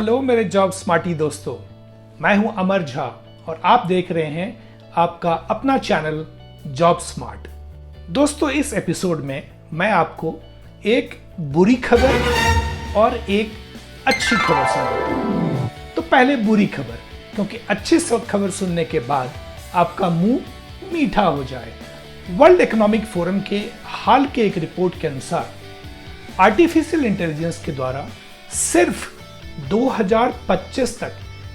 Hello मेरे job smarty दोस्तों, मैं हूं अमर झा और आप देख रहे हैं आपका अपना चैनल जॉब स्मार्ट। दोस्तों, इस एपिसोड में मैं आपको एक बुरी खबर और एक अच्छी खबर सुनाता हूं। तो पहले बुरी खबर, क्योंकि अच्छी खबर सुनने के बाद आपका मुंह मीठा हो जाए। वर्ल्ड इकोनॉमिक फोरम के हाल के एक रिपोर्ट के अनुसार आर्टिफिशियल इंटेलिजेंस के द्वारा सिर्फ 2025 तक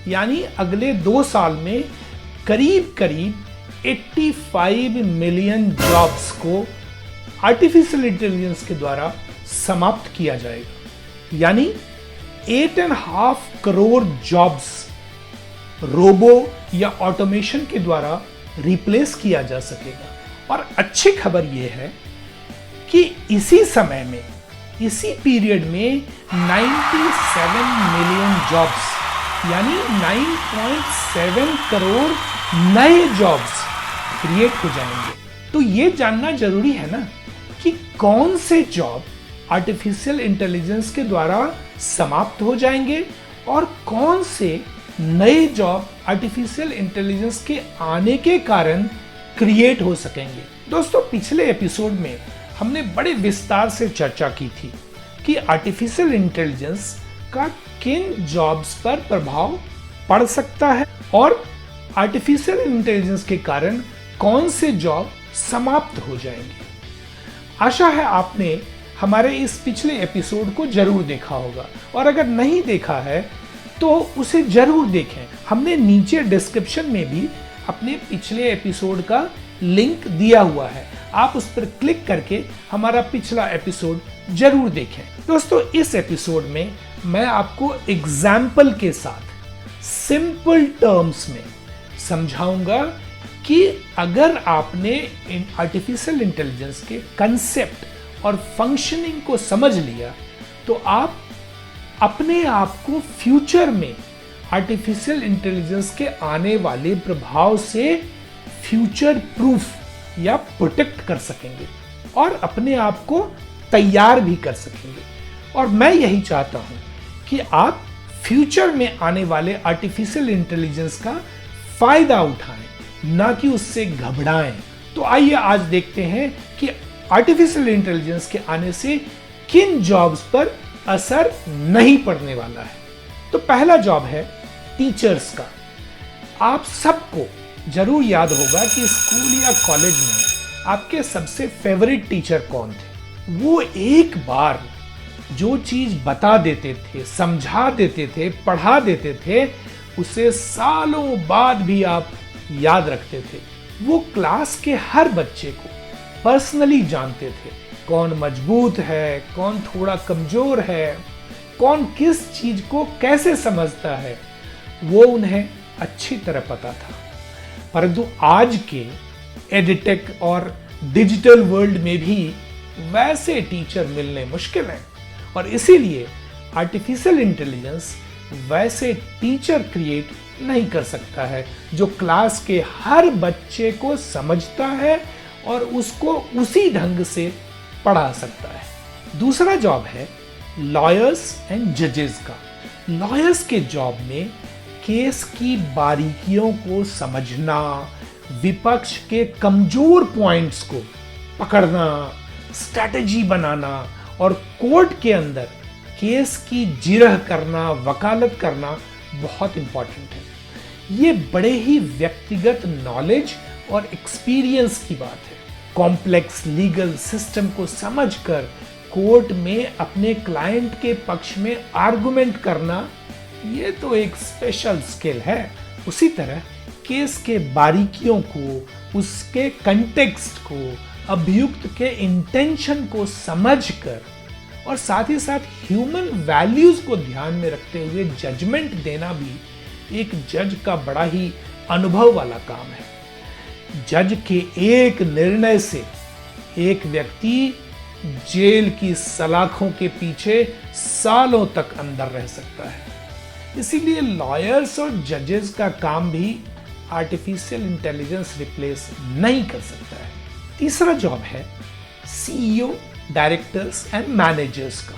यानी अगले 2 साल में करीब 85 मिलियन जॉब्स को आर्टिफिशियल इंटेलिजेंस के द्वारा समाप्त किया जाएगा। यानी 8.5 करोड़ जॉब्स रोबो या ऑटोमेशन के द्वारा रिप्लेस किया जा सकेगा। और अच्छी खबर यह है कि इसी समय में, इसी पीरियड में 97 मिलियन जॉब्स यानी 9.7 करोड़ नए जॉब्स क्रिएट हो जाएंगे। तो ये जानना जरूरी है ना कि कौन से जॉब आर्टिफिशियल इंटेलिजेंस के द्वारा समाप्त हो जाएंगे और कौन से नए जॉब आर्टिफिशियल इंटेलिजेंस के आने के कारण क्रिएट हो सकेंगे। दोस्तों, पिछले एपिसोड में हमने बड़े विस्तार से चर्चा की थी कि आर्टिफिशियल इंटेलिजेंस का किन जॉब्स पर प्रभाव पड़ सकता है और आर्टिफिशियल इंटेलिजेंस के कारण कौन से जॉब समाप्त हो जाएंगे। आशा है आपने हमारे इस पिछले एपिसोड को जरूर देखा होगा, और अगर नहीं देखा है तो उसे जरूर देखें। हमने नीचे डिस्क्रिप्शन में भी अपने पिछले एपिसोड का लिंक दिया हुआ है, आप उस पर क्लिक करके हमारा पिछला एपिसोड जरूर देखें। दोस्तों, इस एपिसोड में मैं आपको एग्जाम्पल के साथ सिंपल टर्म्स में समझाऊंगा कि अगर आपने आर्टिफिशियल इंटेलिजेंस के कंसेप्ट और फंक्शनिंग को समझ लिया तो आप अपने आप को फ्यूचर में आर्टिफिशियल इंटेलिजेंस के आने वाले प्रभाव से फ्यूचर प्रूफ या प्रोटेक्ट कर सकेंगे और अपने आप को तैयार भी कर सकेंगे। और मैं यही चाहता हूं कि आप फ्यूचर में आने वाले आर्टिफिशियल इंटेलिजेंस का फायदा उठाएं, ना कि उससे घबराएं। तो आइए आज देखते हैं कि आर्टिफिशियल इंटेलिजेंस के आने से किन जॉब्स पर असर नहीं पड़ने वाला है। तो पहला जॉब है टीचर्स का। आप सबको जरूर याद होगा कि स्कूल या कॉलेज में आपके सबसे फेवरेट टीचर कौन थे। वो एक बार जो चीज बता देते थे, समझा देते थे, पढ़ा देते थे, उसे सालों बाद भी आप याद रखते थे। वो क्लास के हर बच्चे को पर्सनली जानते थे, कौन मजबूत है, कौन थोड़ा कमजोर है, कौन किस चीज को कैसे समझता है, वो उन्हें अच्छी तरह पता था। परंतु आज के एडिटेक और डिजिटल वर्ल्ड में भी वैसे टीचर मिलने मुश्किल हैं, और इसीलिए आर्टिफिशियल इंटेलिजेंस वैसे टीचर क्रिएट नहीं कर सकता है जो क्लास के हर बच्चे को समझता है और उसको उसी ढंग से पढ़ा सकता है। दूसरा जॉब है लॉयर्स एंड जजेस का। लॉयर्स के जॉब में केस की बारीकियों को समझना, विपक्ष के कमजोर पॉइंट्स को पकड़ना, स्ट्रैटेजी बनाना और कोर्ट के अंदर केस की जिरह करना, वकालत करना बहुत इंपॉर्टेंट है। ये बड़े ही व्यक्तिगत नॉलेज और एक्सपीरियंस की बात है। कॉम्प्लेक्स लीगल सिस्टम को समझकर कोर्ट में अपने क्लाइंट के पक्ष में आर्गुमेंट करना, ये तो एक स्पेशल स्किल है। उसी तरह केस के बारीकियों को, उसके कंटेक्स्ट को, अभियुक्त के इंटेंशन को समझकर और साथ ही साथ ह्यूमन वैल्यूज को ध्यान में रखते हुए जजमेंट देना भी एक जज का बड़ा ही अनुभव वाला काम है। जज के एक निर्णय से एक व्यक्ति जेल की सलाखों के पीछे सालों तक अंदर रह सकता है। इसीलिए लॉयर्स और जजेस का काम भी आर्टिफिशियल इंटेलिजेंस रिप्लेस नहीं कर सकता है। तीसरा जॉब है सीईओ, डायरेक्टर्स एंड मैनेजर्स का।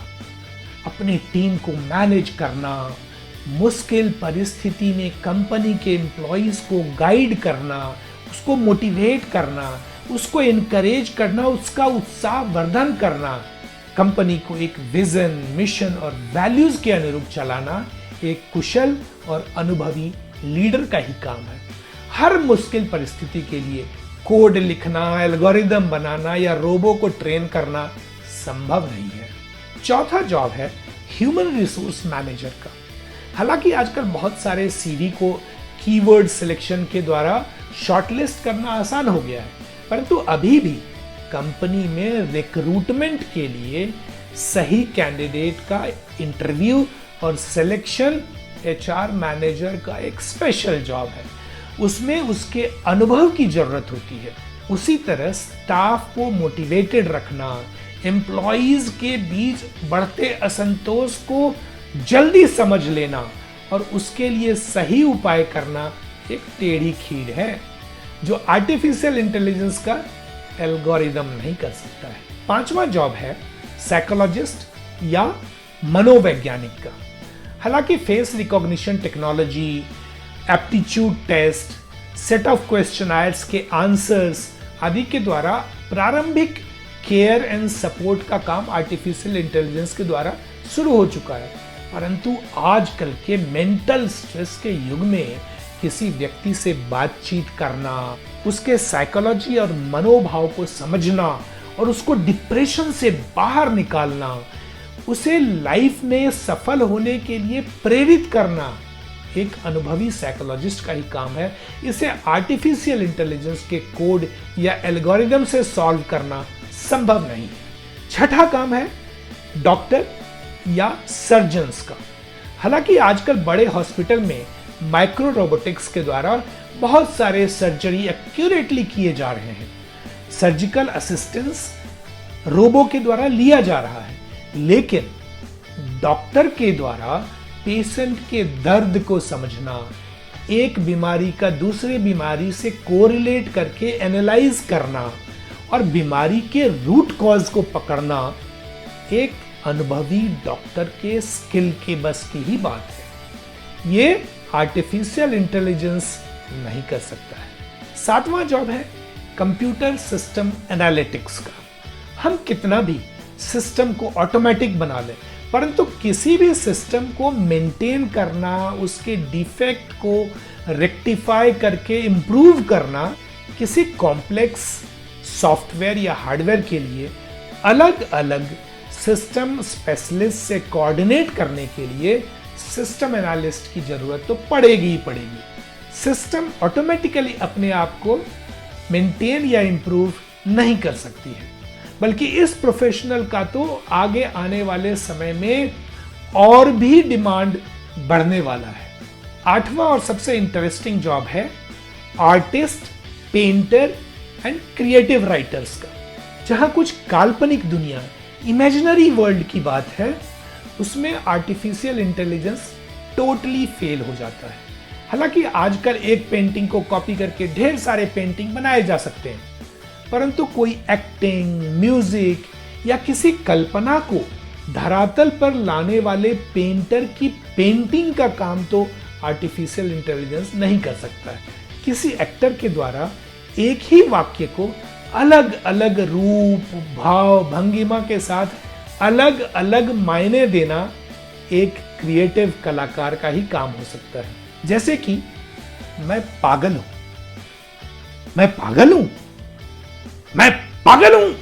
अपनी टीम को मैनेज करना, मुश्किल परिस्थिति में कंपनी के एम्प्लॉइज को गाइड करना, उसको मोटिवेट करना, उसको इनकरेज करना, उसका उत्साह वर्धन करना, कंपनी को एक विजन, मिशन और वैल्यूज के अनुरूप चलाना एक कुशल और अनुभवी लीडर का ही काम है। हर मुश्किल परिस्थिति के लिए कोड लिखना, एल्गोरिदम बनाना या रोबो को ट्रेन करना संभव नहीं है। चौथा जॉब है ह्यूमन रिसोर्स मैनेजर का। हालांकि आजकल बहुत सारे सीवी को कीवर्ड सिलेक्शन के द्वारा शॉर्टलिस्ट करना आसान हो गया है, परंतु अभी भी कंपनी में रिक्रूटमेंट के लिए सही कैंडिडेट का इंटरव्यू और सिलेक्शन एचआर मैनेजर का एक स्पेशल जॉब है। उसमें उसके अनुभव की जरूरत होती है। उसी तरह स्टाफ को मोटिवेटेड रखना, एम्प्लॉइज के बीच बढ़ते असंतोष को जल्दी समझ लेना और उसके लिए सही उपाय करना एक टेढ़ी खीर है जो आर्टिफिशियल इंटेलिजेंस का एल्गोरिदम नहीं कर सकता है। पांचवा जॉब है साइकोलॉजिस्ट या मनोवैज्ञानिक का। हालांकि face recognition technology, aptitude test, set of questionnaires के आंसर्स आदि के द्वारा प्रारंभिक केयर एंड सपोर्ट का काम आर्टिफिशियल इंटेलिजेंस के द्वारा शुरू हो चुका है, परंतु आजकल के मेंटल स्ट्रेस के युग में किसी व्यक्ति से बातचीत करना, उसके साइकोलॉजी और मनोभाव को समझना और उसको डिप्रेशन से बाहर निकालना, उसे लाइफ में सफल होने के लिए प्रेरित करना एक अनुभवी साइकोलॉजिस्ट का ही काम है। इसे आर्टिफिशियल इंटेलिजेंस के कोड या एल्गोरिदम से सॉल्व करना संभव नहीं है। छठा काम है डॉक्टर या सर्जन्स का। हालांकि आजकल बड़े हॉस्पिटल में माइक्रो रोबोटिक्स के द्वारा बहुत सारे सर्जरी एक्यूरेटली किए जा रहे हैं। सर्जिकल असिस्टेंस रोबो के द्वारा लिया जा रहा है, लेकिन डॉक्टर के द्वारा पेशेंट के दर्द को समझना, एक बीमारी का दूसरे बीमारी से कोरिलेट करके एनालाइज करना और बीमारी के रूट कॉज को पकड़ना एक अनुभवी डॉक्टर के स्किल के बस की ही बात है। ये आर्टिफिशियल इंटेलिजेंस नहीं कर सकता है। सातवां जॉब है कंप्यूटर सिस्टम एनालिटिक्स का। हम कितना भी सिस्टम को ऑटोमेटिक बना लें, परंतु किसी भी सिस्टम को मेंटेन करना, उसके डिफेक्ट को रेक्टिफाई करके इंप्रूव करना, किसी कॉम्प्लेक्स सॉफ्टवेयर या हार्डवेयर के लिए अलग अलग सिस्टम स्पेशलिस्ट से कोऑर्डिनेट करने के लिए सिस्टम एनालिस्ट की जरूरत तो पड़ेगी ही पड़ेगी। सिस्टम ऑटोमेटिकली अपने आप को मेंटेन या इंप्रूव नहीं कर सकती है, बल्कि इस प्रोफेशनल का तो आगे आने वाले समय में और भी डिमांड बढ़ने वाला है। आठवां और सबसे इंटरेस्टिंग जॉब है artist, painter and creative writers का। जहां कुछ काल्पनिक दुनिया, इमेजिनरी वर्ल्ड की बात है, उसमें आर्टिफिशियल इंटेलिजेंस टोटली फेल हो जाता है। हालांकि आजकल एक पेंटिंग को कॉपी करके ढेर सारे पेंटिंग बनाए जा सकते हैं, परंतु कोई एक्टिंग, म्यूजिक या किसी कल्पना को धरातल पर लाने वाले पेंटर की पेंटिंग का काम तो आर्टिफिशियल इंटेलिजेंस नहीं कर सकता है। किसी एक्टर के द्वारा एक ही वाक्य को अलग अलग रूप, भाव, भंगिमा के साथ अलग अलग मायने देना एक क्रिएटिव कलाकार का ही काम हो सकता है। जैसे कि मैं पागल हूं, मैं पागल हूं, मैं पागल हूं,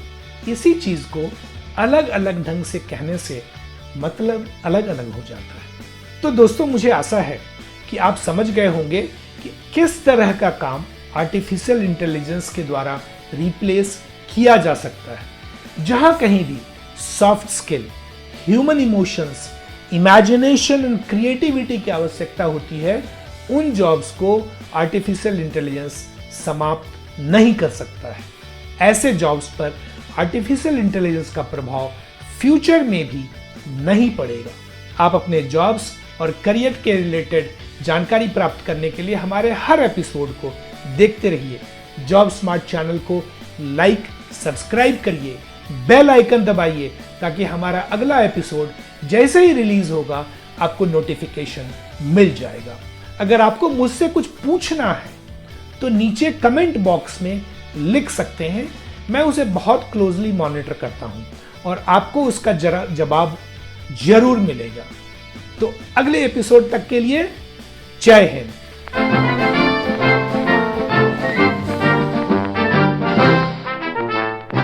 इसी चीज को अलग अलग ढंग से कहने से मतलब अलग अलग हो जाता है। तो दोस्तों, मुझे आशा है कि आप समझ गए होंगे कि किस तरह का काम आर्टिफिशियल इंटेलिजेंस के द्वारा रिप्लेस किया जा सकता है। जहां कहीं भी soft skill, human emotions, imagination and creativity की आवश्यकता होती है, उन जॉब्स को आर्टिफिशियल इंटेलिजेंस समाप्त नहीं कर सकता है। ऐसे जॉब्स पर आर्टिफिशियल इंटेलिजेंस का प्रभाव फ्यूचर में भी नहीं पड़ेगा। आप अपने जॉब्स और करियर के रिलेटेड जानकारी प्राप्त करने के लिए हमारे हर एपिसोड को देखते रहिए। जॉब स्मार्ट चैनल को लाइक, सब्सक्राइब करिए, बेल आइकन दबाइए ताकि हमारा अगला एपिसोड जैसे ही रिलीज होगा आपको नोटिफिकेशन मिल जाएगा। अगर आपको मुझसे कुछ पूछना है तो नीचे कमेंट बॉक्स में लिख सकते हैं, मैं उसे बहुत क्लोजली मॉनिटर करता हूं और आपको उसका जवाब जरूर मिलेगा। तो अगले एपिसोड तक के लिए जय हिंद।